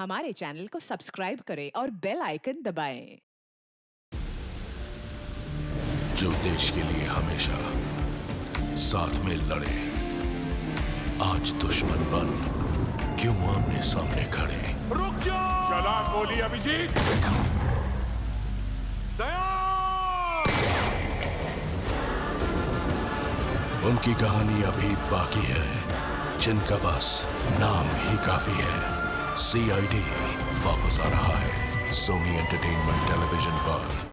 हमारे चैनल को सब्सक्राइब करें और बेल आइकन दबाएं। जो देश के लिए हमेशा साथ में लड़े, आज दुश्मन बन क्यों आमने सामने खड़े। रुक जाओ! चला गोली अभिजीत। दया! उनकी कहानी अभी बाकी है, जिनका बस नाम ही काफी है। CID वापस आ रहा है सोनी एंटरटेनमेंट टेलीविजन पर।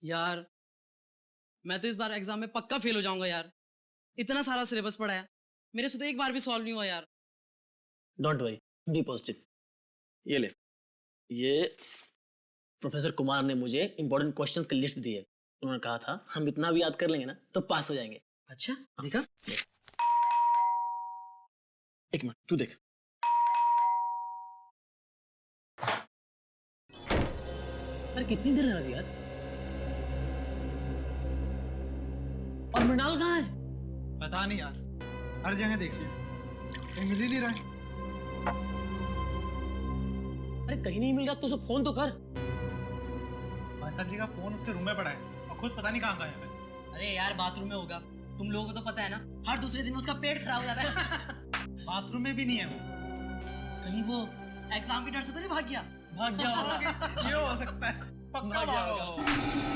यार मैं तो इस बार एग्जाम में पक्का फेल हो जाऊंगा यार। इतना सारा सिलेबस पढ़ा है, मेरे से तो एक बार भी सॉल्व नहीं हुआ यार। Don't worry, be positive. ये ले, ये प्रोफेसर कुमार ने मुझे इंपॉर्टेंट क्वेश्चंस की लिस्ट दी है। उन्होंने कहा था हम इतना भी याद कर लेंगे ना तो पास हो जाएंगे। अच्छा दिखा। एक मिनट तू देख। अरे कितनी देर लगा दी यार। और मृणाल कहाँ है? पता नहीं यार, हर जगह देख लिया, कहीं मिल ही नहीं रहा है। अरे कहीं नहीं मिल रहा तो उसे फोन तो कर। भाई साहब जी का फोन उसके रूम में पड़ा है और खुद पता नहीं कहाँ गायब है। अरे यार बाथरूम में होगा, तुम लोगों को तो पता है ना, हर दूसरे दिन उसका पेट खराब हो जाता है। बाथरूम में भी नहीं है वो। कहीं वो एग्जाम के डर से तो नहीं भाग गया? भाग गया होगा। ये हो सकता है, पक्का भाग गया भागा होगा। होगा।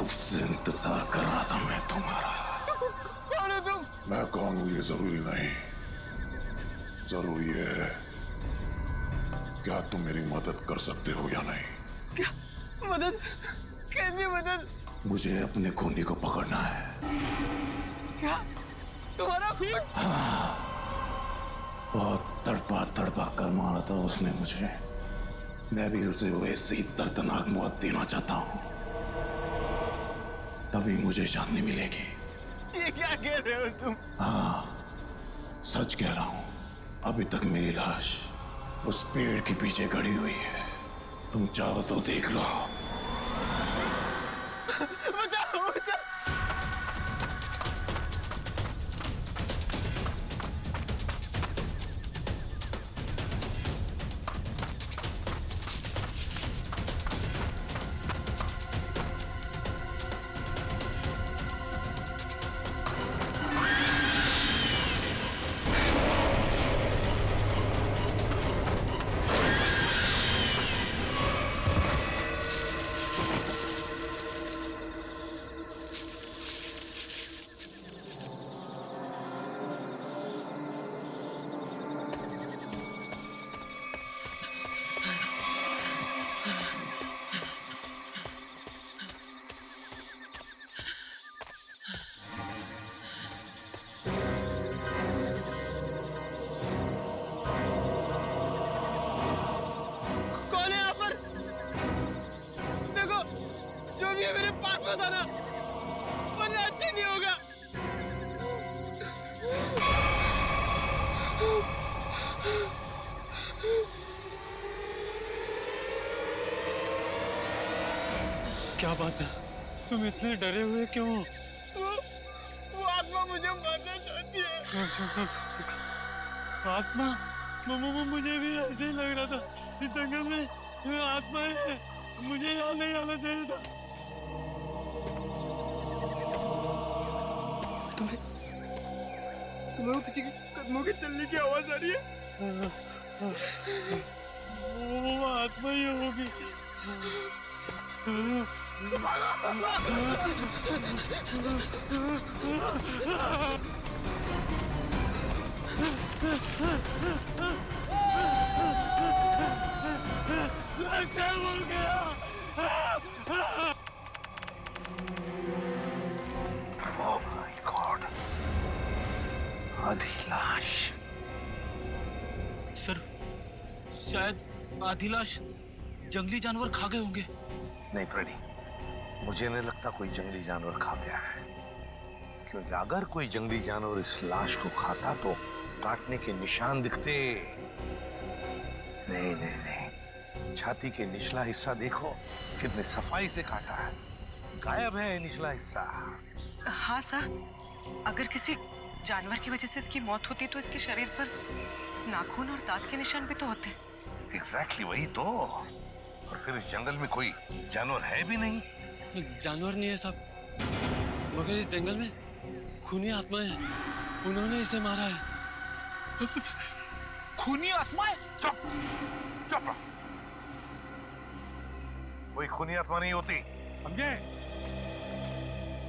मुझसे इंतजार कर रहा था मैं तुम्हारा। कौन है तुम? मैं कौन हूं ये जरूरी नहीं, जरूरी है क्या तुम मेरी मदद कर सकते हो या नहीं। क्या मदद? कैसी मदद? मुझे अपने खूनी को पकड़ना है। क्या तुम्हारा खून? बहुत तड़पा कर मारा था उसने मुझे। मैं भी उसे वैसे ही दर्दनाक मौत देना चाहता हूं, तभी मुझे शांति मिलेगी। ये क्या कह रहे हो तुम? हाँ, सच कह रहा हूं। अभी तक मेरी लाश उस पेड़ के पीछे गड़ी हुई है, तुम चाहो तो देख लो। बचाओ बचाओ। कौन है यहाँ पर? देखो, जो भी है मेरे पास मत आना, वरना अच्छा नहीं होगा। क्या बात है, तुम इतने डरे हुए क्यों हो? वो आत्मा मुझे मारना चाहती है। आत्मा? मुझे भी ऐसे ही लग रहा था। इस जंगल में आत्माएं हैं, मुझे यहाँ नहीं आना चाहिए था। तुम्हें वो किसी के कदमों के चलने की आवाज आ रही है? वो आत्मा ही होगी। क्या बोल गया? Oh my God! आधी लाश। सर, शायद आधी लाश जंगली जानवर खा गए होंगे। नहीं फ्रेडी, मुझे नहीं लगता कोई जंगली जानवर खा गया है, क्योंकि अगर कोई जंगली जानवर इस लाश को खाता तो काटने के निशान दिखते। नहीं नहीं नहीं, छाती के निचला हिस्सा देखो, कितने सफाई से काटा है, गायब है निचला हिस्सा। हाँ सर, अगर किसी जानवर की वजह से इसकी मौत होती तो इसके शरीर पर नाखून और दांत के निशान भी तो होते। एग्जैक्टली वही तो। और फिर इस जंगल में कोई जानवर है भी नहीं। जानवर नहीं है साहब, मगर इस जंगल में खूनी आत्माएं हैं, उन्होंने इसे मारा है। खूनी आत्माएं? चुप चुप, कोई खूनी आत्मा नहीं होती, समझे?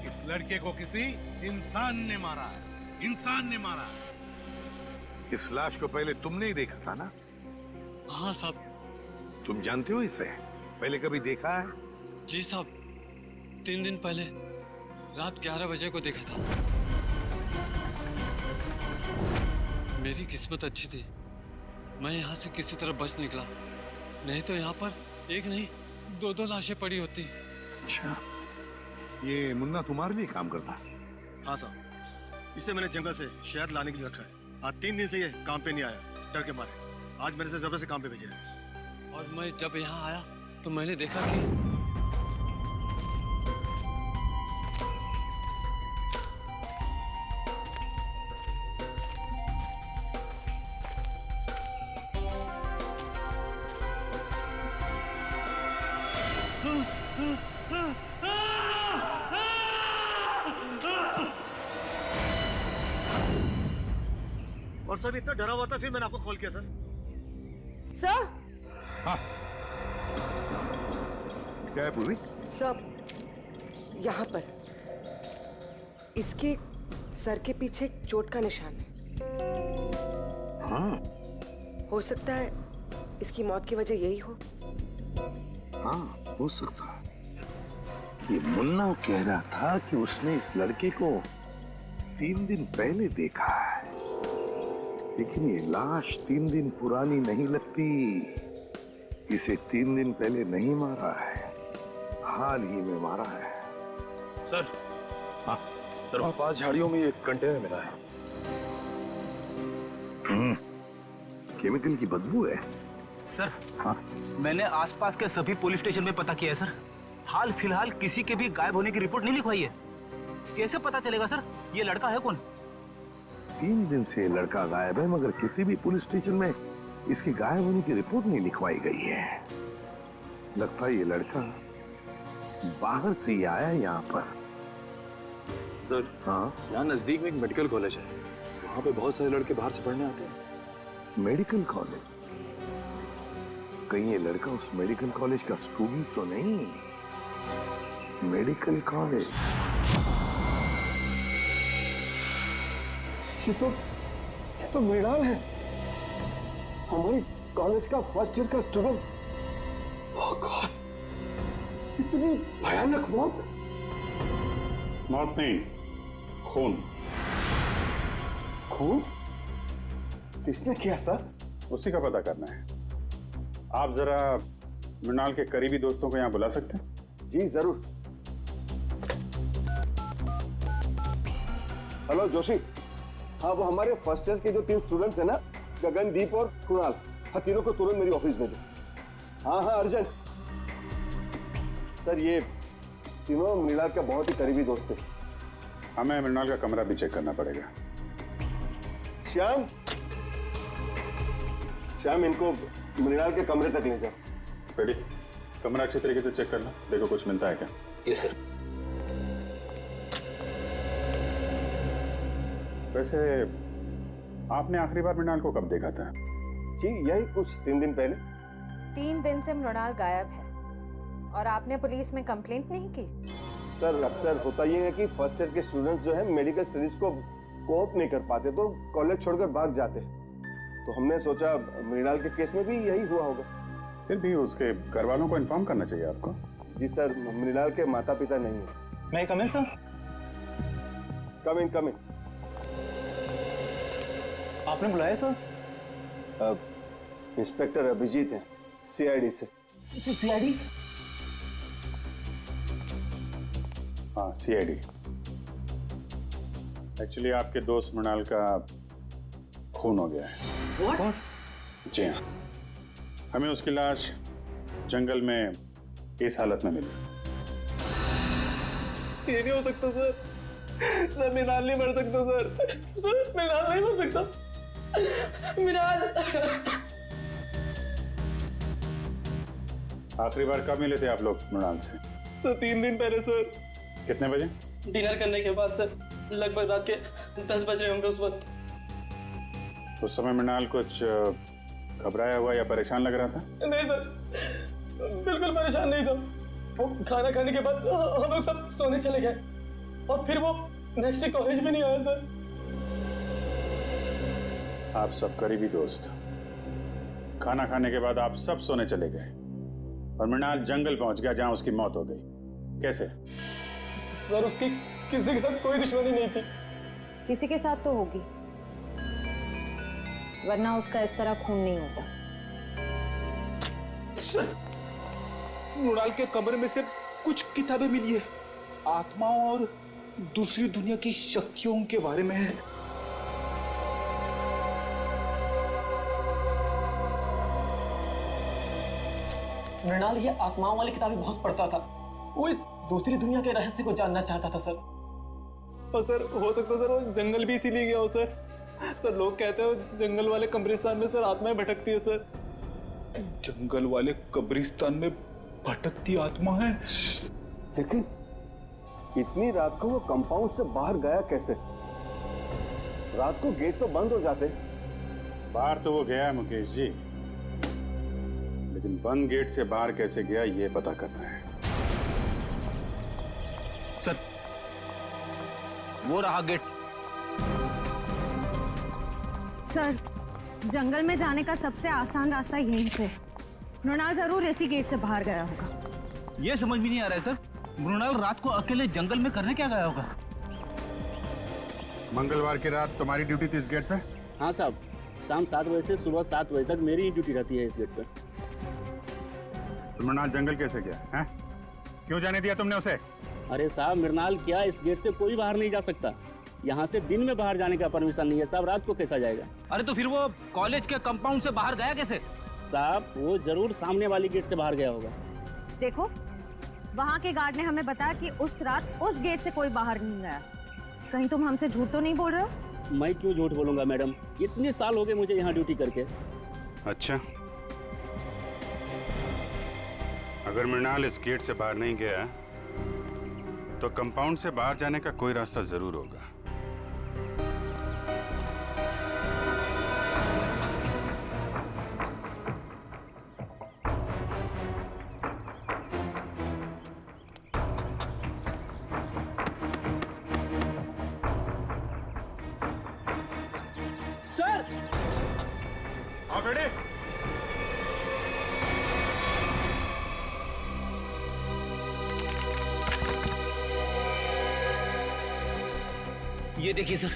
इस लड़के को किसी इंसान ने मारा है, इंसान ने मारा है। इस लाश को पहले तुमने ही देखा था ना? हाँ साहब। तुम जानते हो इसे? पहले कभी देखा है? जी साहब, 3 दिन पहले रात 11 बजे को देखा था। मेरी किस्मत अच्छी थी, मैं यहाँ से किसी तरह बच निकला, नहीं तो यहाँ पर एक नहीं 2 लाशें पड़ी होती। अच्छा, ये मुन्ना तुम्हारे लिए काम करता? हाँ साहब, इसे मैंने जंगल से शहद लाने के लिए रखा है। आज 3 दिन से ये काम पे नहीं आया, डर के मारे। आज मैंने इसे जबरदस्ती काम पे भेजा है। और मैं जब यहाँ आया तो मैंने देखा कि और सर इतना डरा हुआ था, फिर मैंने आपको कॉल किया सर। सर। हाँ, क्या है पूर्वी? सर, यहाँ पर इसके सर के पीछे एक चोट का निशान है। हाँ हो सकता है इसकी मौत की वजह यही हो। हाँ हो सकता है। ये मुन्ना कह रहा था कि उसने इस लड़के को 3 दिन पहले देखा है, लेकिन ये लाश 3 दिन पुरानी नहीं लगती। इसे 3 दिन पहले नहीं मारा है, हाल ही में मारा है। सर हाँ सर, वहाँ 5 झाड़ियों में एक कंटेनर मिला है। केमिकल की बदबू है सर। हाँ मैंने आसपास के सभी पुलिस स्टेशन में पता किया है सर। हाल फिलहाल किसी के भी गायब होने की रिपोर्ट नहीं लिखवाई है। कैसे पता चलेगा सर ये लड़का है कौन? 3 दिन से लड़का गायब है, मगर किसी भी पुलिस स्टेशन में इसकी गायब होने की रिपोर्ट नहीं लिखवाई गई है। लगता है ये लड़का बाहर से ही आया यहाँ पर। सर हाँ यहाँ नजदीक में एक मेडिकल कॉलेज है, वहाँ पे बहुत सारे लड़के बाहर से पढ़ने आते हैं। Medical college? कहीं ये लड़का उस मेडिकल कॉलेज का स्टूडेंट तो नहीं? मेडिकल कॉलेज ये तो मृणाल है, हमारे कॉलेज का फर्स्ट ईयर का स्टूडेंट। ओह गॉड, इतनी भयानक मौत। मौत नहीं, खून। खून? किसने किया सर? उसी का पता करना है। आप जरा मृणाल के करीबी दोस्तों को यहाँ बुला सकते हैं? जी जरूर। हेलो जोशी। हाँ वो हमारे फर्स्ट ईयर के जो 3 स्टूडेंट्स हैं ना, गगनदीप और कुणाल, हाँ तीनों को तुरंत मेरी ऑफिस भेजो। हाँ हाँ अर्जेंट। सर ये तीनों मृणाल का बहुत ही करीबी दोस्त है। हमें मृणाल का कमरा भी चेक करना पड़ेगा। श्याम, श्याम इनको मृणाल के कमरे तक ले जाओ। रेडी? कमरा अच्छी तरीके से चेक करना, देखो कुछ मिलता है क्या। Yes sir. वैसे आपने आखिरी बार मृणाल को कब देखा था? जी यही कुछ 3 दिन पहले। 3 दिन से मृणाल गायब है और आपने पुलिस में कंप्लेंट नहीं की? सर अक्सर होता यह है कि फर्स्ट ईयर के स्टूडेंट्स जो है मेडिकल स्टडीज को कोप नहीं कर पाते तो कॉलेज छोड़कर भाग जाते हैं, तो हमने सोचा मृणाल के केस में भी यही हुआ होगा। फिर भी उसके घर वालों को इन्फॉर्म करना चाहिए आपको। जी सर, मृणाल के माता पिता नहीं है। मैं कम इन सर? कम इन। आपने बुलाया सर? इंस्पेक्टर अभिजीत हैं, सीआईडी से। सीआईडी? हाँ सीआईडी। एक्चुअली आपके दोस्त मृणाल का खून हो गया है। What? जी हाँ, हमें उसकी लाश जंगल में इस हालत में मिली। ये नहीं हो सकता सर। सर मृणाल नहीं मर सकता सर। सर मृणाल नहीं मर सकता। मृणाल। आखिरी बार कब मिले थे आप लोग मृणाल से? तो 3 दिन पहले सर। कितने बजे? डिनर करने के बाद सर, लगभग रात के 10 बज रहे होंगे उस वक्त। उस समय मृणाल कुछ घबराया हुआ या परेशान लग रहा था? नहीं सर, बिल्कुल परेशान नहीं था। वो खाना खाने के बाद हम लोग सब सोने चले गए और फिर वो नेक्स्ट डे कॉलेज भी नहीं आया सर। आप सब करीबी दोस्त, खाना खाने के बाद आप सब सोने चले गए और मृणाल जंगल पहुंच गया जहां उसकी मौत हो गई। कैसे? सर उसकी किसी के साथ कोई दुश्मनी नहीं थी। किसी के साथ तो होगी, वरना उसका इस तरह खून नहीं होता। सर, मृणाल के कमरे में से कुछ किताबें मिली है, आत्माओं और दूसरी दुनिया की शक्तियों के बारे में है। मृणाल ये आत्माओं वाली किताबें बहुत पढ़ता था। वो इस दूसरी दुनिया के रहस्य को जानना चाहता था सर। और सर हो सकता सर वो जंगल भी इसीलिए गया हो सर। सर लोग कहते हैं जंगल वाले कब्रिस्तान में सर आत्माएं भटकती है सर। जंगल वाले कब्रिस्तान में भटकती आत्मा है? लेकिन इतनी रात को वो कंपाउंड से बाहर गया कैसे? रात को गेट तो बंद हो जाते। बाहर तो वो गया है मुकेश जी, लेकिन बंद गेट से बाहर कैसे गया ये पता करना है। सर, वो रहा गेट। सर, जंगल में जाने का सबसे आसान रास्ता यहीं से। मृणाल जरूर इसी गेट से बाहर गया होगा। ये समझ में नहीं आ रहा है सर, मृणाल रात को अकेले जंगल में करने क्या गया होगा? मंगलवार की रात तुम्हारी ड्यूटी थी इस गेट पे? हाँ साहब, शाम 7 बजे से सुबह 7 बजे तक मेरी ही ड्यूटी रहती है इस गेट पे। तो मृणाल जंगल कैसे गया है? क्यों जाने दिया तुमने उसे? अरे साहब, मृणाल क्या, इस गेट से कोई बाहर नहीं जा सकता। यहाँ से दिन में बाहर जाने का परमिशन नहीं है साहब, रात को कैसा जाएगा? अरे तो फिर वो कॉलेज के कंपाउंड से बाहर गया कैसे? साहब, वो जरूर सामने वाली गेट से बाहर गया होगा। देखो, वहाँ के गार्ड ने हमें बताया कि उस रात उस गेट से कोई बाहर नहीं गया। कहीं तुम हमसे झूठ तो नहीं बोल रहे हो? मैं क्यों झूठ बोलूंगा मैडम, इतने साल हो गए मुझे यहाँ ड्यूटी करके। अच्छा, अगर मृणाल इस गेट से बाहर नहीं गया तो कंपाउंड से बाहर जाने का कोई रास्ता जरूर होगा। सर, आओ बेटे। ये देखिए सर,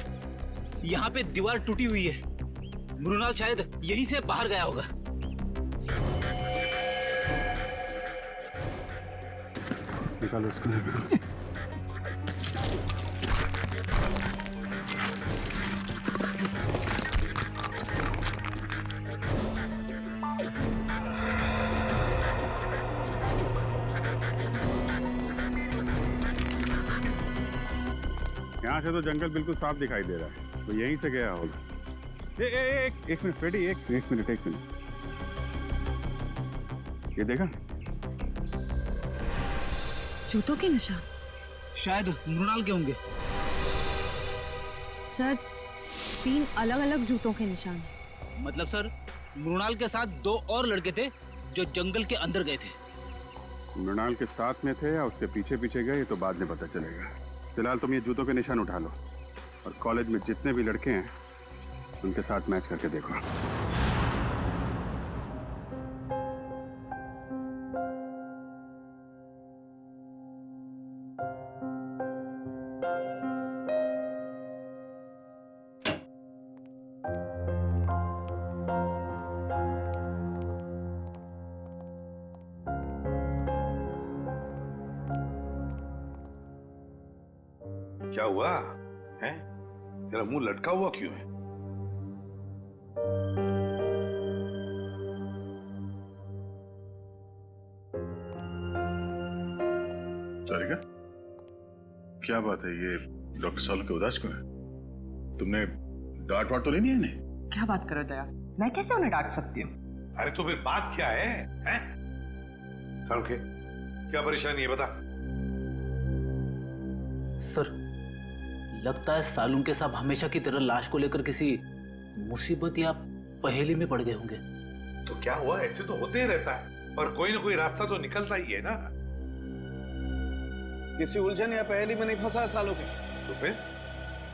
यहाँ पे दीवार टूटी हुई है। मृणाल शायद यहीं से बाहर गया होगा। निकालो इसको। यहाँ से तो जंगल बिल्कुल साफ दिखाई दे रहा है, तो यहीं से गया होगा। एक मिनट फ्रेडी, एक मिनट। ये देखा? जूतों के निशान शायद मृणाल के होंगे। सर, 3 अलग-अलग जूतों के निशान। मतलब सर, मृणाल के साथ 2 और लड़के थे जो जंगल के अंदर गए थे। मृणाल के साथ में थे या उसके पीछे पीछे गए, ये तो बाद में पता चलेगा। फिलहाल तुम ये जूतों के निशान उठा लो और कॉलेज में जितने भी लड़के हैं उनके साथ मैच करके देखो। क्या हुआ है? तेरा मुंह लटका हुआ क्यों है? सारिका, क्या बात है? ये डॉक्टर सालू के उदास क्यों है? तुमने डांट वाट तो नहीं दिया इन्हें? क्या बात करो दया, मैं कैसे उन्हें डांट सकती हूँ? अरे तो फिर बात क्या है? सालू के क्या परेशानी है, बता। सर, लगता है सालून के साहब हमेशा की तरह लाश को लेकर किसी मुसीबत या पहेली में पड़ गए होंगे। तो क्या हुआ? ऐसे तो होते ही रहता है, और कोई ना कोई रास्ता तो निकलता ही है ना। किसी उलझन या पहेली में नहीं फंसा है सालों के। तो फिर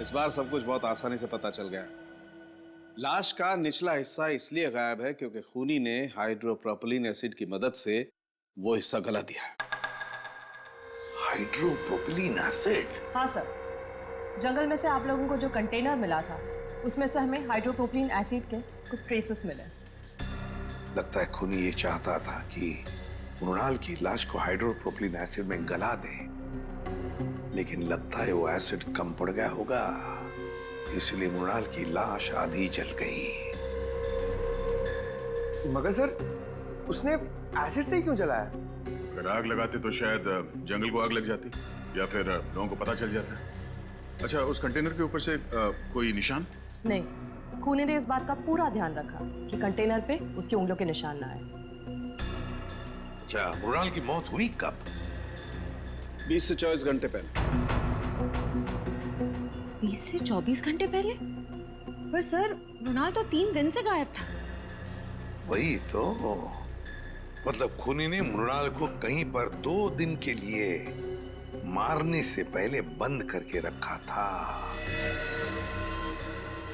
इस बार सब कुछ बहुत आसानी से पता चल गया। लाश का निचला हिस्सा इसलिए गायब है क्योंकि खूनी ने हाइड्रोप्रोपिलीन एसिड की मदद से वो हिस्सा गला दिया। हाइड्रोप्रोपिलीन एसिड? हाँ सर, जंगल में से आप लोगों को जो कंटेनर मिला था उसमें से हमें हाइड्रोप्रोपिलीन एसिड के कुछ ट्रेसेस मिले। लगता है खूनी ये चाहता था कि मृणाल की लाश को हाइड्रोप्रोपिलीन एसिड में गला दे, लेकिन लगता है वो एसिड कम पड़ गया होगा, इसलिए मृणाल की लाश आधी जल गई। मगर सर, उसने एसिड से ही क्यों जलाया? अगर आग लगाते तो शायद जंगल को आग लग जाती या फिर लोगों को पता चल जाता। अच्छा, उस कंटेनर के ऊपर से कोई निशान? नहीं, खूनी ने इस बात का पूरा ध्यान रखा कि कंटेनर पे उसकी उंगलियों के निशान ना आए। अच्छा, मृणाल की मौत हुई कब? 20 से 24 घंटे पहले। 20 से 24 घंटे पहले? पर सर, मृणाल तो 3 दिन से गायब था। वही तो, मतलब खूनी ने मृणाल को कहीं पर 2 दिन के लिए मारने से पहले बंद करके रखा था।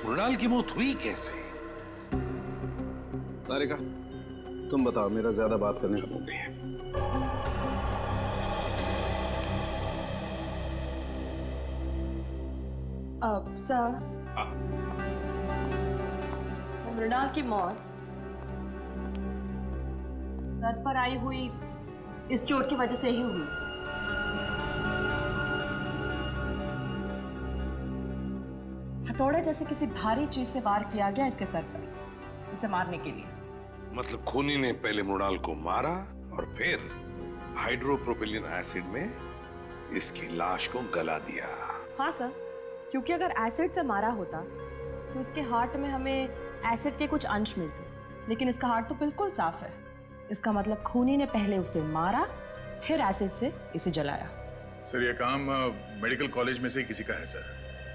मृणाल की मौत हुई कैसे? तारिका, तुम बताओ, मेरा ज्यादा बात करने का मौका है। सर, मृणाल की मौत सर पर आई हुई इस चोट की वजह से ही हुई। हथौड़ा जैसे किसी भारी चीज से वार किया गया इसके सर पर, इसे मारने के लिए। मतलब खूनी ने पहले मृणाल को मारा और फिर हाइड्रोप्रोपिलीन एसिड में इसकी लाश को गला दिया। हाँ सर, क्योंकि अगर एसिड से मारा होता तो इसके हार्ट में हमें एसिड के कुछ अंश मिलते, लेकिन इसका हार्ट तो बिल्कुल साफ है। इसका मतलब खूनी ने पहले उसे मारा, फिर एसिड से इसे जलाया। सर, ये काम मेडिकल कॉलेज में से ही किसी का है सर,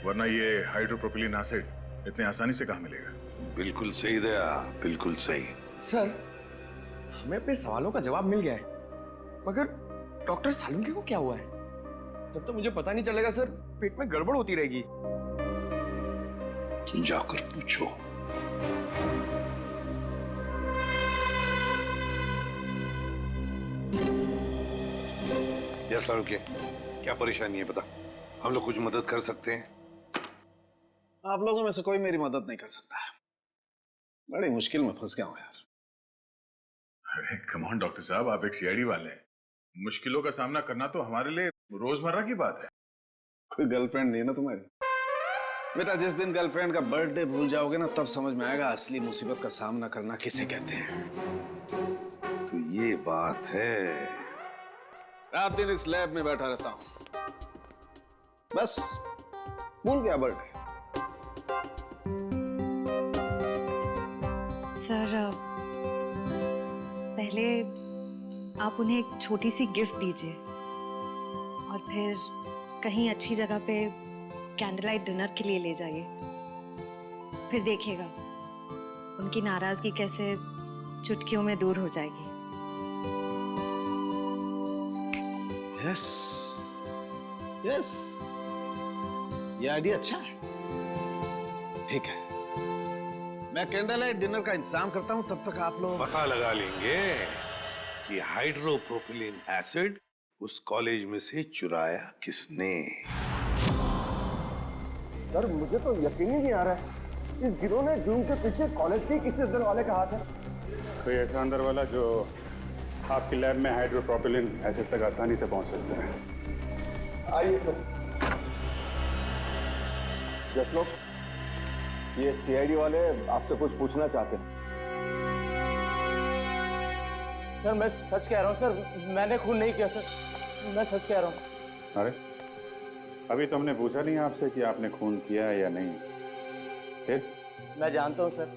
वरना ये हाइड्रोप्रोपिलीन एसिड इतने आसानी से कहाँ मिलेगा? बिल्कुल सही दया, बिल्कुल सही। सर, हमें अपने सवालों का जवाब मिल गया है, मगर डॉक्टर सालुंके को क्या हुआ है? जब तक मुझे पता नहीं चलेगा सर, पेट में गड़बड़ होती रहेगी। जाकर पूछो। यार सालुंके, क्या परेशानी है बता, हम लोग कुछ मदद कर सकते हैं? आप लोगों में से कोई मेरी मदद नहीं कर सकता। बड़ी मुश्किल में फंस गया हूं यार। अरे कम ऑन डॉक्टर साहब, आप एक सीआईडी वाले हैं, मुश्किलों का सामना करना तो हमारे लिए रोजमर्रा की बात है। कोई गर्लफ्रेंड नहीं है ना तुम्हारी? बेटा, जिस दिन गर्लफ्रेंड का बर्थडे भूल जाओगे ना, तब समझ में आएगा असली मुसीबत का सामना करना किसे कहते हैं। तो ये बात है। रात दिन इस लैब में बैठा रहता हूं, बस भूल गया बर्थडे। सर, पहले आप उन्हें एक छोटी सी गिफ्ट दीजिए और फिर कहीं अच्छी जगह पे कैंडल लाइट डिनर के लिए ले जाइए। फिर देखिएगा उनकी नाराजगी कैसे चुटकियों में दूर हो जाएगी। यस, यस, ये आइडिया अच्छा है। ठीक है, मैं कैंडल लाइट डिनर का इंतजाम करता हूं, तब तक आप लोग पता लगा लेंगे कि हाइड्रोप्रोपिलीन एसिड उस कॉलेज में से चुराया किसने। सर, मुझे तो यकीन ही नहीं आ रहा है, इस गिरोह ने जूम के पीछे कॉलेज के किसी अंदर वाले का हाथ है। कोई ऐसा अंदर वाला जो आपकी लैब में हाइड्रोप्रोपिलीन एसिड तक आसानी से पहुंच सकते हैं। आइए सर। जसलोक, ये सीआईडी वाले आपसे कुछ पूछना चाहते हैं। सर, मैं सच कह रहा हूँ सर, मैंने खून नहीं किया सर, मैं सच कह रहा हूँ। अरे, अभी तो हमने पूछा नहीं आपसे कि आपने खून किया है या नहीं। फिर मैं जानता हूँ सर,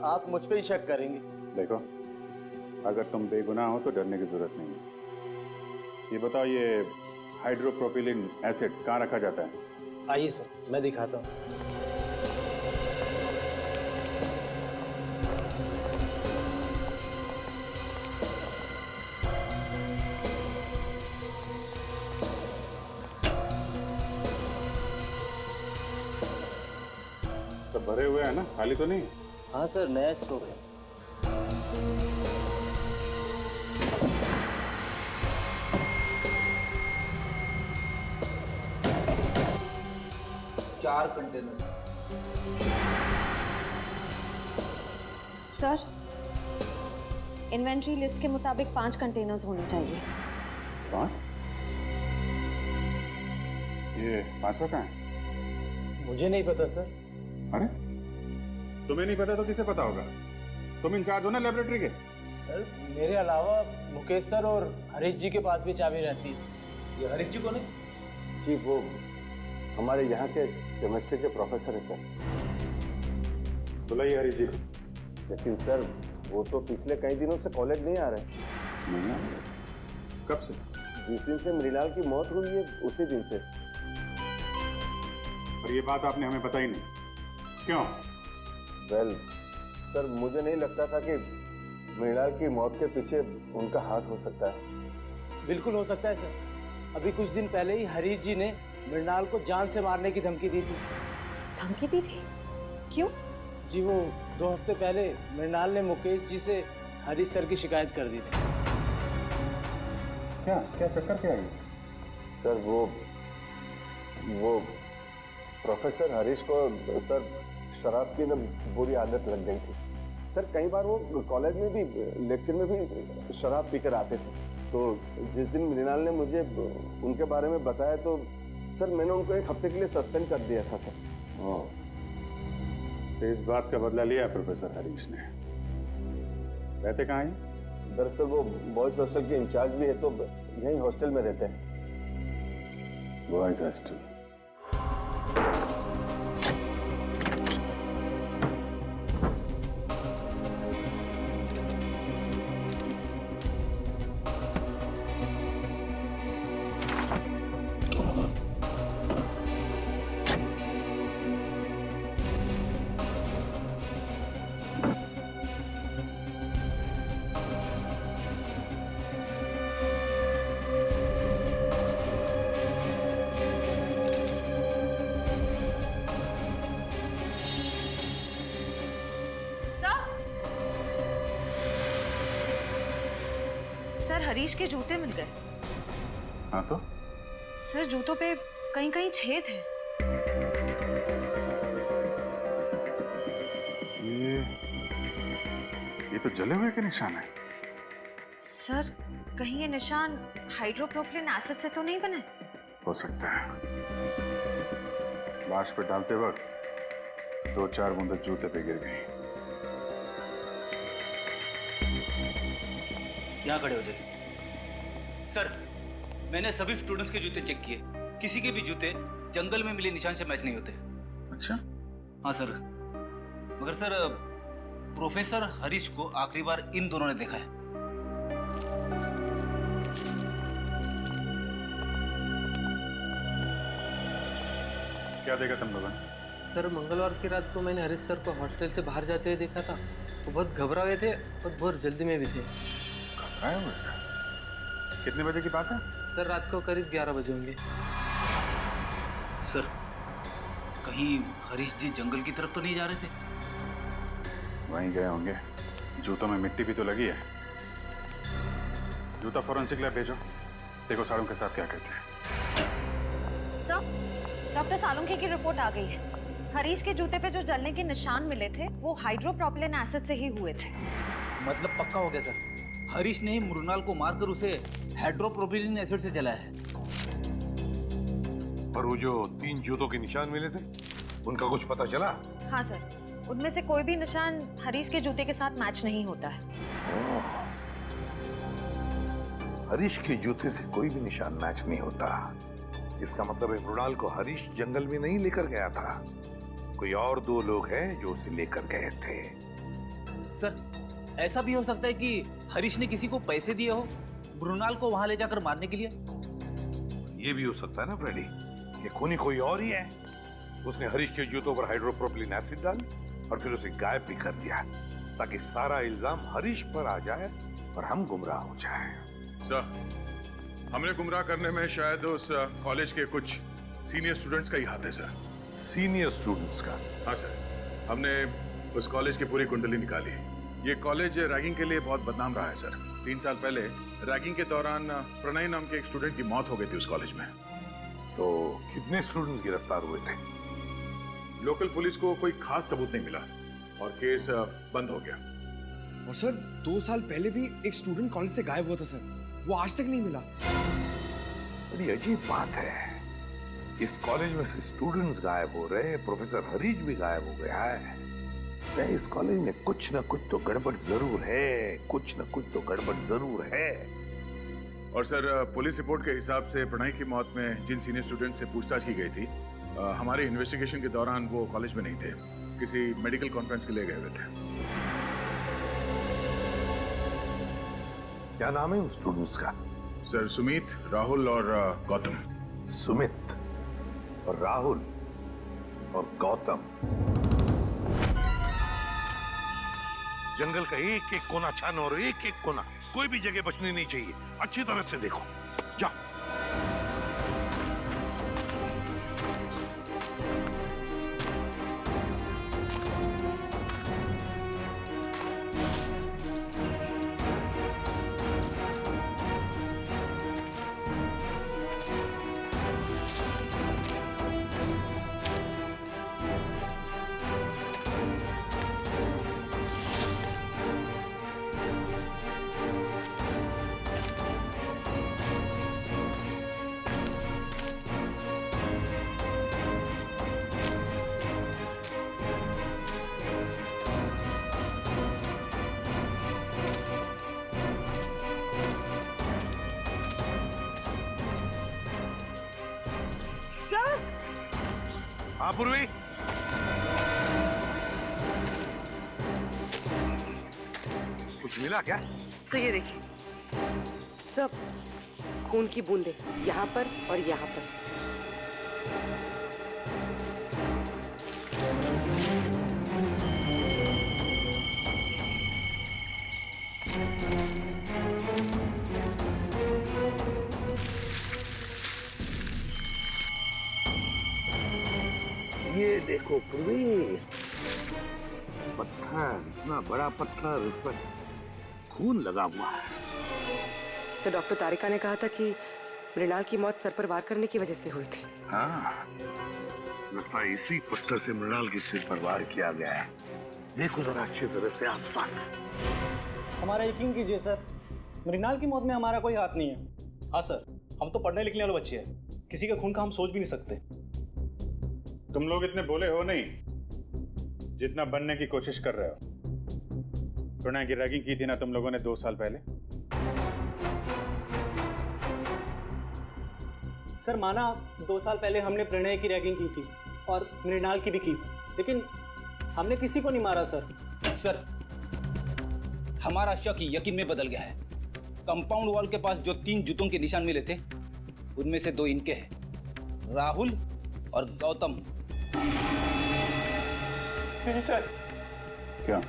आप मुझ पे ही शक करेंगे। देखो, अगर तुम बेगुनाह हो तो डरने की जरूरत नहीं है। ये बताओ, ये हाइड्रोप्रोपिलीन एसिड कहाँ रखा जाता है? आइए सर, मैं दिखाता हूँ। सब भरे हुए हैं ना, खाली तो नहीं? हाँ सर, नया स्टॉक है। चार कंटेनर। सर, इन्वेंट्री लिस्ट के मुताबिक 5 कंटेनर्स होने चाहिए। 5? ये 5वां कहाँ है? मुझे नहीं पता सर। अरे, तुम्हें नहीं पता तो किसे पता होगा? तुम इंचार्ज हो ना लेबोरेटरी के। सर, मेरे अलावा मुकेश सर और हरीश जी के पास भी चाबी रहती है। ये हरीश जी कौन है? जी, वो हमारे यहाँ के केमिस्ट्री के प्रोफेसर है सर। बुलाइए हरीश जी। लेकिन सर, वो तो पिछले कई दिनों से कॉलेज नहीं आ रहे। नहीं आ रहे? कब से? जिस दिन से मृणाल की मौत हुई है, उसी दिन से। और ये बात आपने हमें बताई नहीं, क्यों? वेल सर, मुझे नहीं लगता था कि मृणाल की मौत के पीछे उनका हाथ हो सकता है। बिल्कुल हो सकता है सर, अभी कुछ दिन पहले ही हरीश जी ने मृणाल को जान से मारने की धमकी दी थी। धमकी दी थी? क्यों? जी वो 2 हफ्ते पहले मृणाल ने मुकेश जी से हरीश सर की शिकायत कर दी थी। क्या क्या चक्कर क्या है? सर वो प्रोफेसर हरीश को सर शराब की ना बुरी आदत लग गई थी। सर कई बार वो कॉलेज में भी लेक्चर में भी शराब पीकर आते थे। तो जिस दिन मृणाल ने मुझे उनके बारे में बताया तो सर मैंने उनको 1 हफ्ते के लिए सस्पेंड कर दिया था सर। तो इस बात का बदला लिया प्रोफेसर हरीश ने। रहते कहाँ हैं? दरअसल वो बॉयज हॉस्टल के इंचार्ज भी है, तो यहीं हॉस्टल में रहते हैं। Boys hostel. सर हरीश के जूते मिल गए। हाँ तो? सर जूतों पे कहीं कहीं छेद है। ये तो जले हुए के निशान है। सर कहीं ये निशान हाइड्रोप्रोपिलीन एसिड से तो नहीं बने? हो सकता है। लाश पे डालते वक्त 2-4 बूंद जूते पे गिर गई। यहाँ खड़े हो जाइए। सर मैंने सभी स्टूडेंट्स के जूते चेक किए, किसी के भी जूते जंगल में मिले निशान से मैच नहीं होते। अच्छा? हाँ सर, मगर सर प्रोफेसर हरीश को आखिरी बार इन दोनों ने देखा है। क्या देखा तुम लोगों ने? सर मंगलवार की रात को मैंने हरीश सर को हॉस्टल से बाहर जाते हुए देखा था। वो बहुत घबरा हुए थे और बहुत जल्दी में भी थे। घबराए हुए? कितने बजे की बात है? सर रात को करीब 11 बजे होंगे। सर कहीं हरीश जी जंगल की तरफ तो नहीं जा रहे थे? वहीं गए होंगे। जूतों में मिट्टी भी तो लगी है। जूता फॉरेंसिक लैब भेजो, देखो सालों के साथ क्या कहते हैं। सर डॉक्टर सालुंखे की रिपोर्ट आ गई है। हरीश के जूते पे जो जलने के निशान मिले थे वो हाइड्रोप्रोपिलीन एसिड से ही हुए थे। मतलब पक्का हो गया सर, हरीश ने मृणाल को मारकर उसे हाइड्रोप्रोपिलीन एसिड से जलाया है। और वो जो 3 जूतों के निशान मिले थे उनका कुछ पता चला? हाँ सर, उनमें से कोई भी निशान हरीश के जूते के साथ मैच नहीं होता है। हरीश के जूते से कोई भी निशान मैच नहीं होता। इसका मतलब है मृणाल को हरीश जंगल में नहीं लेकर गया था, कोई और 2 लोग हैं जो उसे लेकर गए थे। सर ऐसा भी हो सकता है कि हरीश ने किसी को पैसे दिए हो मृणाल को वहां ले जाकर मारने के लिए। ये भी हो सकता है ना फ्रेडी कि खूनी कोई और ही है। उसने हरीश के जूतों पर हाइड्रोप्रोपिलीन एसिड डाल और फिर उसे गायब भी कर दिया ताकि सारा इल्जाम हरीश पर आ जाए और हम गुमराह हो जाए। सर हमने गुमराह करने में शायद उस कॉलेज के कुछ सीनियर स्टूडेंट्स का ही हाथ है सर। सीनियर स्टूडेंट्स का? हाँ सर, हमने उस कॉलेज की पूरी कुंडली निकाली। ये कॉलेज रैगिंग के लिए बहुत बदनाम रहा है सर। 3 साल पहले रैगिंग के दौरान प्रणय नाम के एक स्टूडेंट की मौत हो गई थी उस कॉलेज में। तो कितने स्टूडेंट्स गिरफ्तार हुए थे? लोकल पुलिस को कोई खास सबूत नहीं मिला और केस बंद हो गया। और सर 2 साल पहले भी एक स्टूडेंट कॉलेज से गायब हुआ था सर, वो आज तक नहीं मिला। बड़ी अजीब बात है, इस कॉलेज में से स्टूडेंट्स गायब हो रहे, प्रोफेसर हरीश भी गायब हो गया है। इस कॉलेज में कुछ ना कुछ तो गड़बड़ जरूर है, कुछ ना कुछ तो गड़बड़ जरूर है। और सर पुलिस रिपोर्ट के हिसाब से प्रणय की मौत में जिन सीनियर स्टूडेंट से पूछताछ की गई थी, हमारे इन्वेस्टिगेशन के दौरान वो कॉलेज में नहीं थे, किसी मेडिकल कॉन्फ्रेंस के लिए गए हुए थे। क्या नाम है उन स्टूडेंट्स का? सर सुमित, राहुल और गौतम। सुमित और राहुल और गौतम। जंगल का एक एक कोना छानो और एक एक कोना, कोई भी जगह बचनी नहीं चाहिए। अच्छी तरह से देखो, जाओ। हाँ पूर्वी, कुछ मिला क्या? सर ये देखिए, सब खून की बूंदें यहाँ पर और यहाँ पर। ये देखो पूर्वी, पत्थर, इतना बड़ा पत्थर, उस पर खून लगा हुआ है। सर डॉक्टर तारिका ने कहा था कि मृणाल की मौत सर पर वार करने की वजह से हुई थी। हाँ, लगता है इसी पत्थर से मृणाल के सिर पर वार किया गया है। देखो जरा अच्छी तरह से आसपास। हमारा यकीन कीजिए सर, मृणाल की मौत में हमारा कोई हाथ नहीं है। हाँ सर, हम तो पढ़ने लिखने वाले बच्चे हैं, किसी के खून का हम सोच भी नहीं सकते। तुम लोग इतने बोले हो नहीं जितना बनने की कोशिश कर रहे हो। प्रणय की रैगिंग की थी ना तुम लोगों ने 2 साल पहले। सर माना 2 साल पहले हमने प्रणय की रैगिंग की थी और मृणाल की भी की, लेकिन हमने किसी को नहीं मारा सर। सर हमारा शक यकीन में बदल गया है। कंपाउंड वॉल के पास जो 3 जूतों के निशान मिले थे उनमें से 2 इनके हैं, राहुल और गौतम। नहीं सर। क्या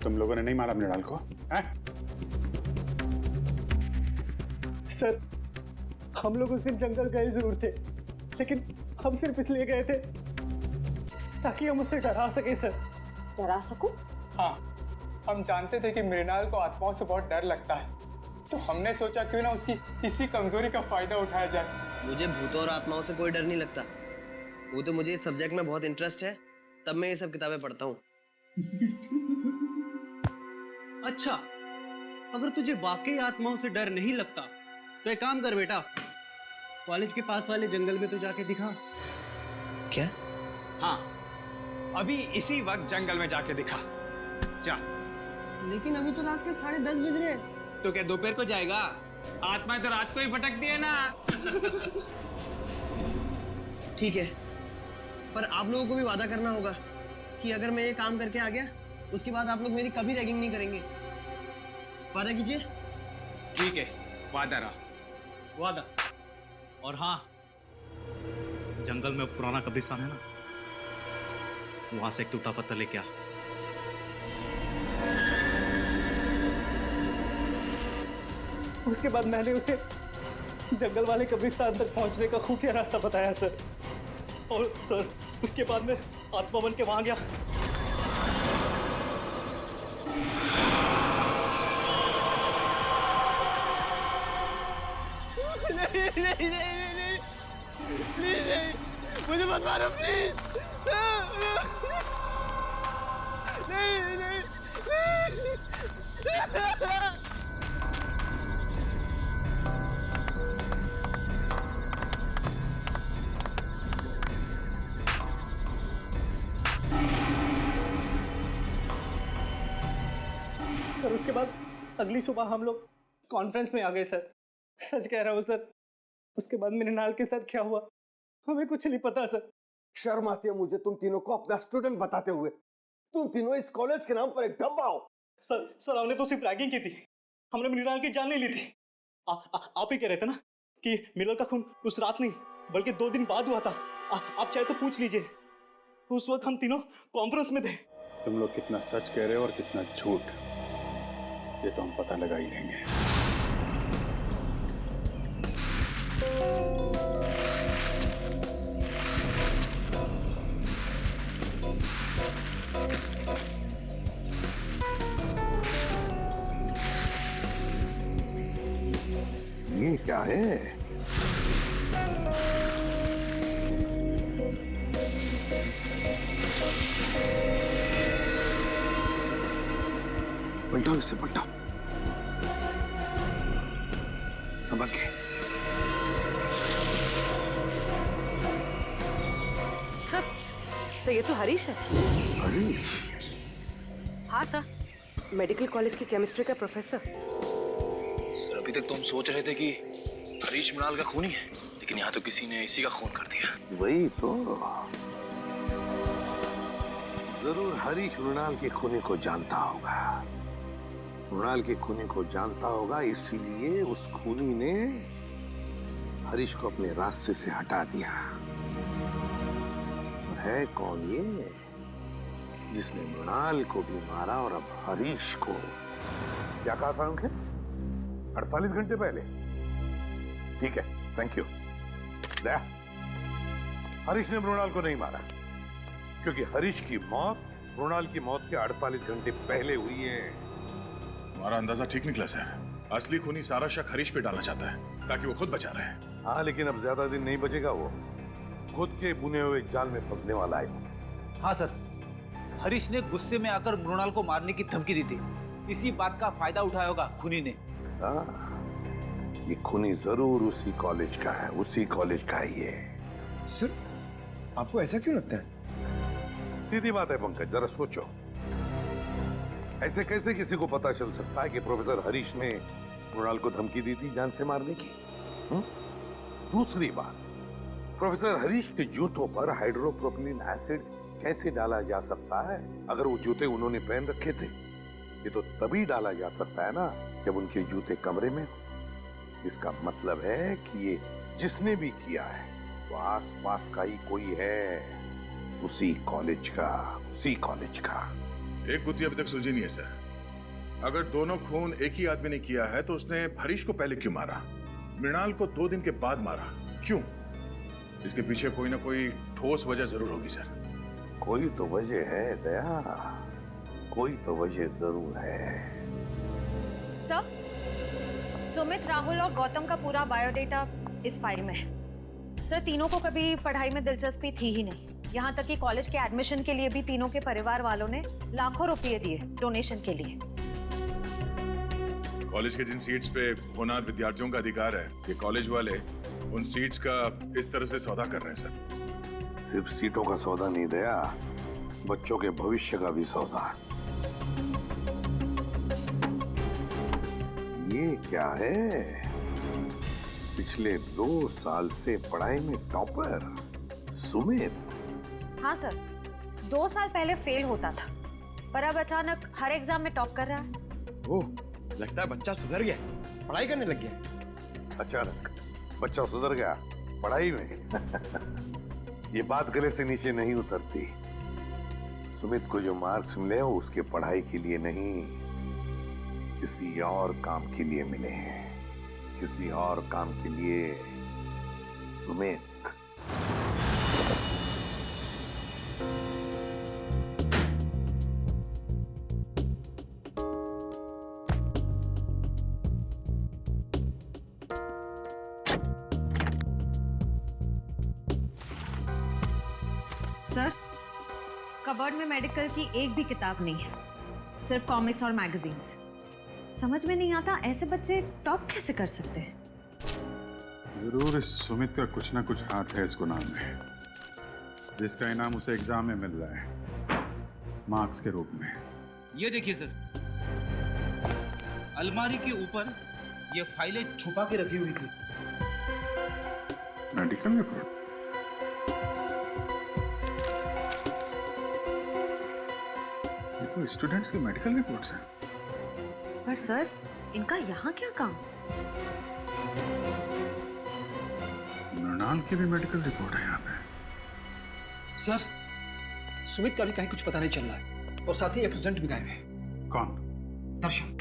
तुम लोगों ने नहीं मारा मृणाल को? सर हम लोग उस दिन जंगल गए जरूर थे, लेकिन हम सिर्फ इसलिए गए थे ताकि हम उसे डरा सके सर। डरा सकूं? हाँ, हम जानते थे कि मृणाल को आत्माओं से बहुत डर लगता है, तो हमने सोचा क्यों ना उसकी इसी कमजोरी का फायदा उठाया जाए। मुझे भूतों और आत्माओं से कोई डर नहीं लगता। वो तो मुझे इस सब्जेक्ट में बहुत इंटरेस्ट है, तब मैं ये सब किताबें पढ़ता हूँ। अच्छा, अगर तुझे वाकई आत्माओं से डर नहीं लगता तो एक काम कर बेटा, कॉलेज के पास वाले जंगल में तो जाके दिखा। क्या? हाँ, अभी इसी वक्त जंगल में जाके दिखा जा। लेकिन अभी तो रात के 10:30 बज रहे हैं। तो क्या दोपहर को जाएगा? आत्मा तो रात को ही भटकती है ना। ठीक है, पर आप लोगों को भी वादा करना होगा कि अगर मैं ये काम करके आ गया उसके बाद आप लोग मेरी कभी रैगिंग नहीं करेंगे। वादा कीजिए। ठीक है, वादा रहा। वादा। और हाँ, जंगल में पुराना कब्रिस्तान है ना, वहां से एक टूटा पत्थर लेके आ। उसके बाद मैंने उसे जंगल वाले कब्रिस्तान तक पहुंचने का खुफिया रास्ता बताया सर, और सर उसके बाद मैं आत्मा बन के वहां गया। नहीं नहीं नहीं नहीं, प्लीज नहीं, मुझे मत मारो प्लीज। नहीं नहीं, सर उसके बाद अगली सुबह हम लोग कॉन्फ्रेंस में आ गए सर। सच कह रहा हूँ सर, उसके बाद मृणाल के साथ क्या हुआ हमें कुछ नहीं पता सर। शर्म आती है मुझे तुम तीनों को अपना स्टूडेंट बताते हुए। तुम तीनों इस कॉलेज के नाम पर एक धब्बा हो। सर हमने तो सिर्फ रैगिंग की थी, हमने मृणाल की जान नहीं ली थी। आप ही कह रहे थे ना कि मृणाल का खून उस रात नहीं बल्कि 2 दिन बाद हुआ था। आप चाहे तो पूछ लीजिए, उस वक्त हम तीनों कॉन्फ्रेंस में थे। तुम लोग कितना सच कह रहे हो और कितना झूठ, ये तो हम पता लगा ही लेंगे। ये क्या है? पलटाओ इसे, पलटाओ, संभल के। सर ये तो हरीश है। हरीश? हाँ सर, मेडिकल कॉलेज की केमिस्ट्री का प्रोफेसर। सर अभी तक तो हम सोच रहे थे कि हरीश मृणाल का खूनी है, लेकिन यहाँ तो किसी ने इसी का खून कर दिया। वही तो, जरूर हरीश मृणाल के खूनी को जानता होगा। मृणाल के खूनी को जानता होगा, इसीलिए उस खूनी ने हरीश को अपने रास्ते से हटा दिया। और है कौन ये जिसने मृणाल को भी मारा और अब हरीश को? क्या कहा था उनके? 48 घंटे पहले? ठीक है, थैंक यू। दया, हरीश ने मृणाल को नहीं मारा, क्योंकि हरीश की मौत मृणाल की मौत के 48 घंटे पहले हुई है। हमारा अंदाजा ठीक निकला सर। असली खूनी सारा शक हरीश पे डालना चाहता है ताकि वो खुद बचा रहे। हाँ, लेकिन अब ज्यादा दिन नहीं बचेगा, वो खुद के बुने हुए जाल में फंसने वाला है। हाँ सर, हरीश ने गुस्से में आकर मृणाल को मारने की धमकी दी थी। इसी बात का फायदा उठाया होगा खूनी ने। हाँ, ये खूनी जरूर उसी कॉलेज का है, उसी कॉलेज का ही है। सर, आपको ऐसा क्यों लगता है? सीधी बात है पंकज, जरा सोचो। ऐसे कैसे किसी को पता चल सकता है कि प्रोफेसर हरीश ने मृणाल को धमकी दी थी जान से मारने की? दूसरी बात, प्रोफेसर हरीश के जूतों पर हाइड्रोप्रोपिलीन एसिड कैसे डाला जा सकता है? अगर वो जूते उन्होंने पहन रखे थे, ये तो तभी डाला जा सकता है ना जब उनके जूते कमरे में हो। इसका मतलब है कि ये जिसने भी किया है वो आसपास का ही कोई है, उसी कॉलेज का, उसी कॉलेज का। एक गुत्थी अभी तक सुलझी नहीं है सर। अगर दोनों खून एक ही आदमी ने किया है तो उसने हरीश को पहले क्यों मारा, मृणाल को 2 दिन के बाद मारा, क्यों? इसके पीछे कोई ना कोई ठोस वजह जरूर होगी सर। कोई तो वजह है दया, कोई तो वजह जरूर है। सर, सुमित, राहुल और गौतम का पूरा बायोडेटा इस फाइल में है। सर, तीनों को कभी पढ़ाई में दिलचस्पी थी ही नहीं। यहाँ तक कि कॉलेज के एडमिशन के लिए भी तीनों के परिवार वालों ने लाखों रुपए दिए डोनेशन के लिए। कॉलेज के जिन सीट्स पे होनहार विद्यार्थियों का अधिकार है, ये कॉलेज वाले उन सीट्स का इस तरह से सौदा कर रहे हैं सर। सिर्फ सीटों का सौदा नहीं दया, बच्चों के भविष्य का भी सौदा। ये क्या है? पिछले 2 साल से पढ़ाई में टॉपर सुमित। हाँ सर, 2 साल पहले फेल होता था, पर अब अचानक हर एग्जाम में टॉप कर रहा है। ओह, लगता है बच्चा सुधर गया, पढ़ाई करने लग गया। अचानक बच्चा सुधर गया पढ़ाई में? ये बात गले से नीचे नहीं उतरती। सुमित को जो मार्क्स मिले वो उसके पढ़ाई के लिए नहीं, किसी और काम के लिए मिले हैं, किसी और काम के लिए। सुमित, सर, कबर्ड में मेडिकल की एक भी किताब नहीं है, सिर्फ कॉमिक्स और मैगजीन्स। समझ में नहीं आता ऐसे बच्चे टॉप कैसे कर सकते हैं। जरूर इस सुमित का कुछ ना कुछ हाथ है इसको नाम में, जिसका इनाम उसे एग्जाम में मिल रहा है मार्क्स के रूप में। ये देखिए सर, अलमारी के ऊपर ये फाइलें छुपा के रखी हुई थी। Medical report? ये तो स्टूडेंट्स की मेडिकल रिपोर्ट्स हैं। पर सर, इनका यहाँ क्या काम? मृणाल की भी मेडिकल रिपोर्ट है यहाँ पे। सर, सुमित का भी कहीं कुछ पता नहीं चल रहा है, और साथ ही एक एजेंट भी गायब है। कौन? दर्शन।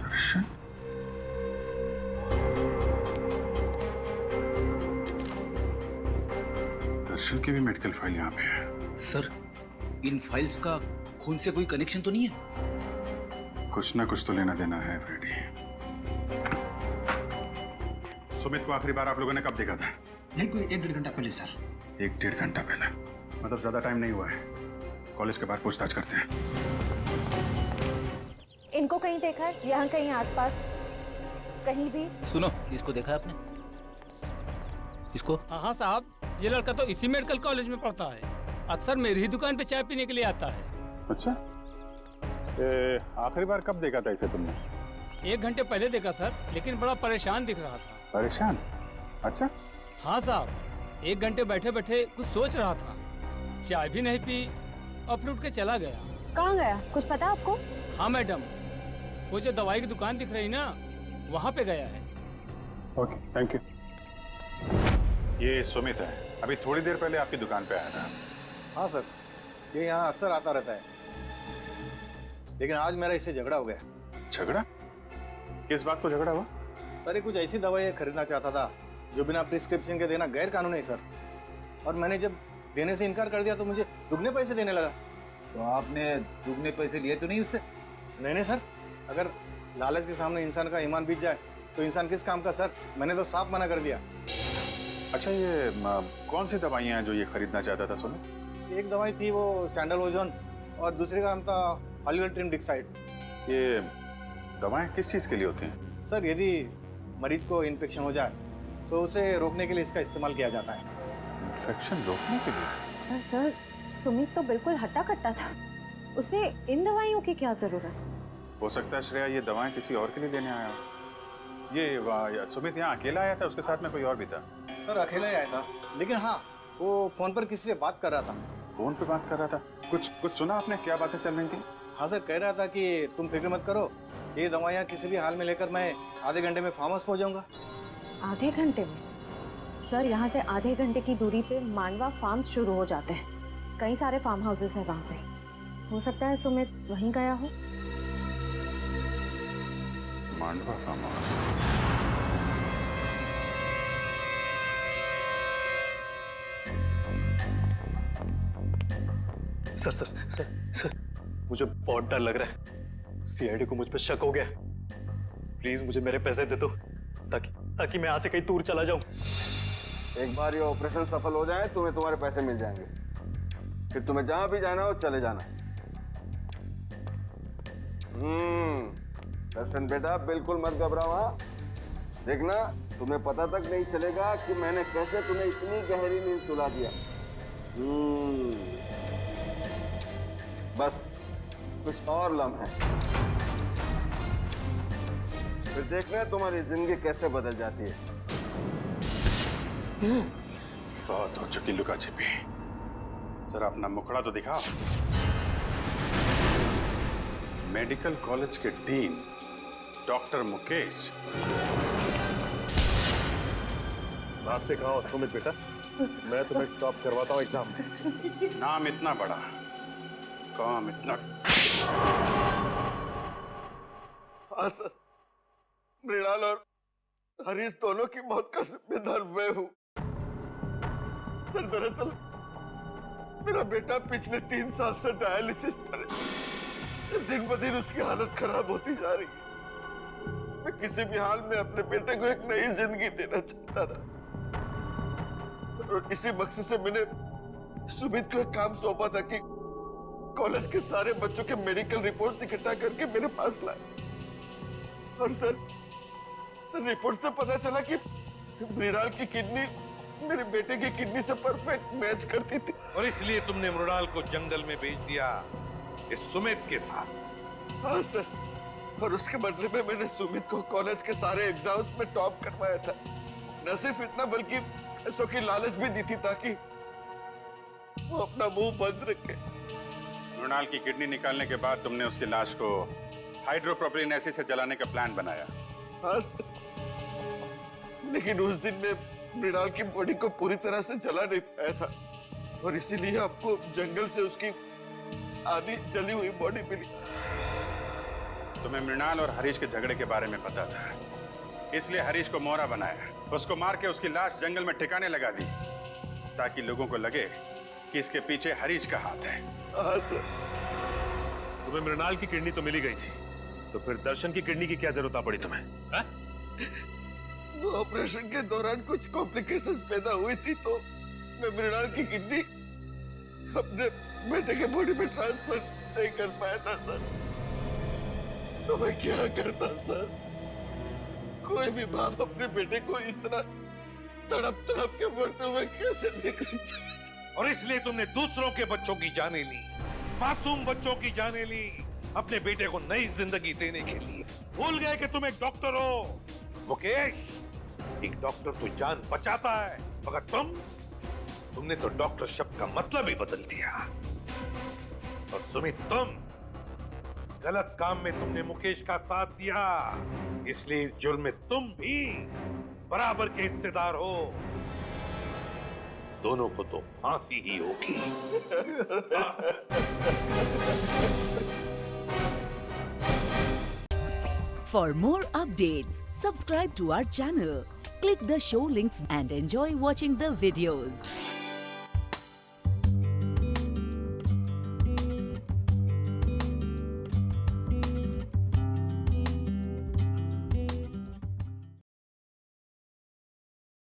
दर्शन? दर्शन की भी मेडिकल फाइल यहाँ पे है। सर, इन फाइल्स का खून से कोई कनेक्शन तो नहीं है? कुछ ना कुछ तो लेना देना है फ्रेडी। सुमित को आखिरी बार आप लोगों ने कब देखा था? यही कोई 1-1.5 घंटा पहले सर। 1-1.5 घंटा पहले? मतलब ज्यादा टाइम नहीं हुआ है। कॉलेज के बाहर पूछताछ करते हैं। इनको कहीं देखा है? यहाँ कहीं आसपास कहीं भी? सुनो, इसको देखा है आपने? इसको? हाँ साहब, ये लड़का तो इसी मेडिकल कॉलेज में पढ़ता है। अक्सर मेरी ही दुकान पे चाय पीने के लिए आता है। अच्छा, आखिरी बार कब देखा था इसे तुमने? 1 घंटे पहले देखा सर, लेकिन बड़ा परेशान दिख रहा था। परेशान? अच्छा? हाँ साहब, 1 घंटे बैठे बैठे कुछ सोच रहा था, चाय भी नहीं पी और फिर उठ के चला गया। कहाँ गया, कुछ पता आपको? हाँ मैडम, वो जो दवाई की दुकान दिख रही ना, वहाँ पे गया है। Okay, thank you. ये सुमित है, अभी थोड़ी देर पहले आपकी दुकान पे आया था। हाँ सर, ये यहाँ अक्सर आता रहता है, लेकिन आज मेरा इससे झगड़ा हो गया। झगड़ा? किस बात को झगड़ा हुआ? सर ये कुछ ऐसी दवाई खरीदना चाहता था जो बिना प्रिस्क्रिप्शन के देना गैर कानूनी है सर, और मैंने जब देने से इनकार कर दिया तो मुझे दुगने पैसे देने लगा। तो आपने दुगने पैसे लिए तो नहीं उससे? नहीं सर, अगर लालच के सामने इंसान का ईमान बीत जाए तो इंसान किस काम का सर, मैंने तो साफ मना कर दिया। अच्छा, ये कौन सी दवाइयाँ हैं जो ये खरीदना चाहता था सुमित? एक दवाई थी वो सैंडल ओजोन और दूसरी का नाम था हॉलीवुड ट्रिम डिक्साइड। ये दवाएं किस चीज़ के लिए होती हैं? सर यदि मरीज को इन्फेक्शन हो जाए तो उसे रोकने के लिए इसका इस्तेमाल किया जाता है। इन्फेक्शन रोकने के लिए? पर सर सुमित तो बिल्कुल हट्टा कट्टा था, उसे इन दवाइयों की क्या जरूरत? हो सकता है श्रेया ये दवाएं किसी और के लिए लेने आया हो। ये सुमित यहाँ अकेला आया था, उसके साथ में कोई और भी था? सर अकेला ही आया था, लेकिन हाँ वो फोन पर किसी से बात कर रहा था। फोन पे बात कर रहा था? कुछ सुना आपने, क्या बातें चल रही थी? हाँ सर, कह रहा था कि तुम फिक्र मत करो, ये दवाइयाँ किसी भी हाल में लेकर मैं आधे घंटे में फार्म हाउस पहुँच जाऊंगा। आधे घंटे में? सर यहाँ से आधे घंटे की दूरी पे मांडवा फार्म्स शुरू हो जाते हैं, कई सारे फार्म हाउसेस हैं वहाँ पे। हो सकता है सुमित वहीं गया हो। Mandwa farm house? Sir sir sir sir मुझे बहुत डर लग रहा है, सीआईडी को मुझ पर शक हो गया। प्लीज मुझे मेरे पैसे दे दो ताकि मैं यहाँ से कहीं दूर चला जाऊं। एक बार ये ऑपरेशन सफल हो जाए तुम्हें तुम्हारे पैसे मिल जाएंगे, फिर तुम्हें जहां भी जाना हो चले जाना। दर्शन बेटा बिल्कुल मत घबराओ। हाँ देखना, तुम्हें पता तक नहीं चलेगा कि मैंने कैसे तुम्हें इतनी गहरी नींद सुला दिया। बस कुछ और लम्हे, फिर देखना तुम्हारी जिंदगी कैसे बदल जाती है। बहुत हो चुकी लुका छिपी, जरा अपना मुखड़ा तो दिखाओ। मेडिकल कॉलेज के डीन डॉक्टर मुकेश। बात से कहा सुमित बेटा, मैं तुम्हें टॉप करवाता हूँ एग्जाम में। नाम इतना बड़ा, काम इतना। हाँ सर, मृणाल और हरीश दोनों की मौत का जिम्मेदार मैं हूँ। सर दरअसल मेरा बेटा पिछले 3 साल से डायलिसिस पर है। सर दिन ब दिन उसकी हालत खराब होती जा रही है। मैं किसी भी हाल में अपने बेटे को एक नई जिंदगी देना चाहता था, और इसी मकसद से मैंने सुमित को एक काम सौंपा था कि कॉलेज के सारे बच्चों के मेडिकल रिपोर्ट्स इकट्ठा करके मेरे पास लाए। और सर रिपोर्ट से पता चला कि मृणाल की किडनी मेरे बेटे की किडनी से परफेक्ट मैच करती थी। और इसलिए तुमने मृणाल को जंगल में भेज दिया इस सुमित के साथ? हाँ सर, और उसके बदले में मैंने सुमित को कॉलेज के सारे एग्जाम्स में टॉप करवाया था। न सिर्फ इतना बल्कि पैसों की लालच भी दी थी ताकि वो अपना मुंह बंद रखे। मृणाल की किडनी निकालने के बाद तुमने उसकी लाश को हाइड्रोप्रोपिलीन एसिड से जलाने का प्लान बनाया? हाँ सर, लेकिन उस दिन में मृणाल की बॉडी को पूरी तरह से जला नहीं पाया था, और इसीलिए आपको जंगल से उसकी आधी जली हुई बॉडी मिली। तुम्हें मृणाल और हरीश के झगड़े के बारे में पता था, इसलिए हरीश को मोहरा बनाया, उसको मार के उसकी लाश जंगल में ठिकाने लगा दी ताकि लोगों को लगे कि इसके पीछे हरीश का हाथ है। हाँ सर। तुम्हें मृणाल की किडनी तो मिली गई थी, तो फिर दर्शन की किडनी की क्या जरूरत पड़ी तुम्हें? हा? वो ऑपरेशन के दौरान कुछ कॉम्प्लिकेशंस पैदा हुई थी, तो मैं मृणाल की किडनी अपने बेटे के बॉडी में ट्रांसफर नहीं कर पाया था सर। तो मैं क्या करता सर? कोई भी बाप अपने बेटे को इस तरह तड़प तड़प के मरते हुए कैसे देख सकता है? और इसलिए तुमने दूसरों के बच्चों की जानें ली, मासूम बच्चों की जानें ली, अपने बेटे को नई जिंदगी देने के लिए। भूल गए कि तुम एक डॉक्टर हो मुकेश। एक डॉक्टर तो जान बचाता है, मगर तुमने तो डॉक्टर शब्द का मतलब ही बदल दिया। और सुमित, तुम गलत काम में तुमने मुकेश का साथ दिया, इसलिए इस जुर्म में तुम भी बराबर के हिस्सेदार हो। दोनों को तो फांसी ही होगी। For more updates, subscribe to our channel, click the show links and enjoy watching the videos.